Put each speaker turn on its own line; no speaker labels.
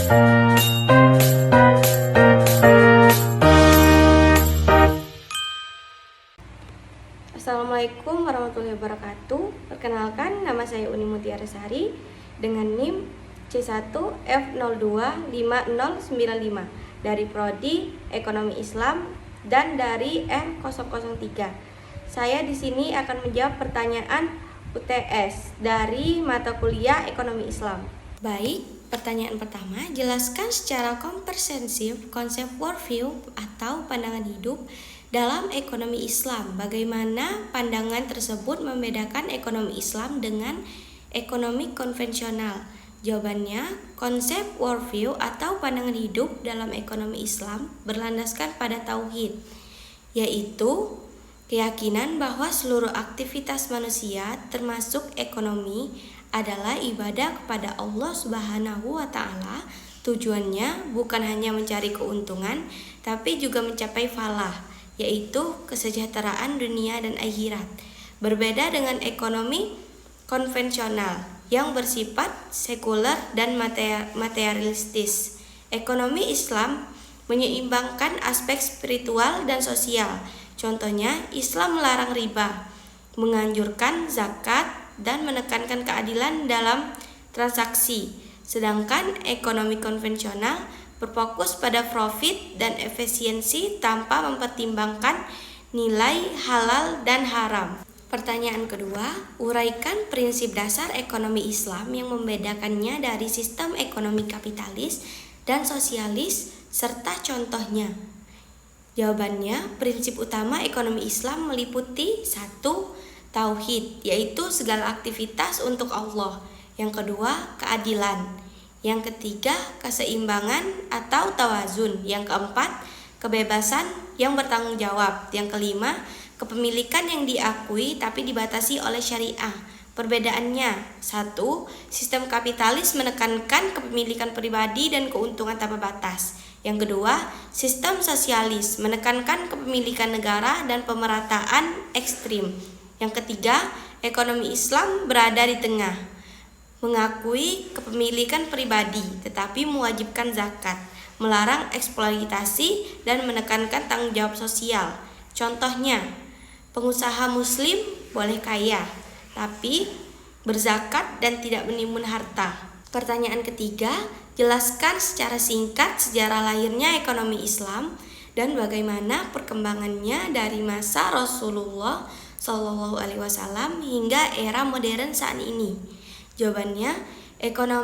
Assalamualaikum warahmatullahi wabarakatuh. Perkenalkan, nama saya Uni Mutiara Sari dengan NIM C1F025095 dari Prodi Ekonomi Islam dan dari R003. Saya di sini akan menjawab pertanyaan UTS dari mata kuliah Ekonomi Islam. Baik, pertanyaan pertama, jelaskan secara komprehensif konsep worldview atau pandangan hidup dalam ekonomi Islam. Bagaimana pandangan tersebut membedakan ekonomi Islam dengan ekonomi konvensional? Jawabannya, konsep worldview atau pandangan hidup dalam ekonomi Islam berlandaskan pada tauhid, yaitu keyakinan bahwa seluruh aktivitas manusia termasuk ekonomi adalah ibadah kepada Allah Subhanahu wa Ta'ala. Tujuannya bukan hanya mencari keuntungan, tapi juga mencapai falah, yaitu kesejahteraan dunia dan akhirat. Berbeda dengan ekonomi konvensional yang bersifat sekuler dan materialistis. Ekonomi Islam menyeimbangkan aspek spiritual dan sosial. Contohnya, Islam melarang riba, menganjurkan zakat, dan menekankan keadilan dalam transaksi. Sedangkan ekonomi konvensional berfokus pada profit dan efisiensi tanpa mempertimbangkan nilai halal dan haram. Pertanyaan kedua, uraikan prinsip dasar ekonomi Islam yang membedakannya dari sistem ekonomi kapitalis dan sosialis serta contohnya. Jawabannya, prinsip utama ekonomi Islam meliputi 1. Tauhid, yaitu segala aktivitas untuk Allah. Yang kedua, keadilan. Yang ketiga, keseimbangan atau tawazun. Yang keempat, kebebasan yang bertanggung jawab. Yang kelima, kepemilikan yang diakui tapi dibatasi oleh syariah. Perbedaannya, 1. Sistem kapitalis menekankan kepemilikan pribadi dan keuntungan tanpa batas. Yang kedua, sistem sosialis menekankan kepemilikan negara dan pemerataan ekstrim. Yang ketiga, ekonomi Islam berada di tengah, mengakui kepemilikan pribadi tetapi mewajibkan zakat, melarang eksploitasi dan menekankan tanggung jawab sosial. Contohnya, pengusaha muslim boleh kaya tapi berzakat dan tidak menimbun harta. Pertanyaan ketiga, jelaskan secara singkat sejarah lahirnya ekonomi Islam dan bagaimana perkembangannya dari masa Rasulullah SAW hingga era modern saat ini. Jawabannya, ekonomi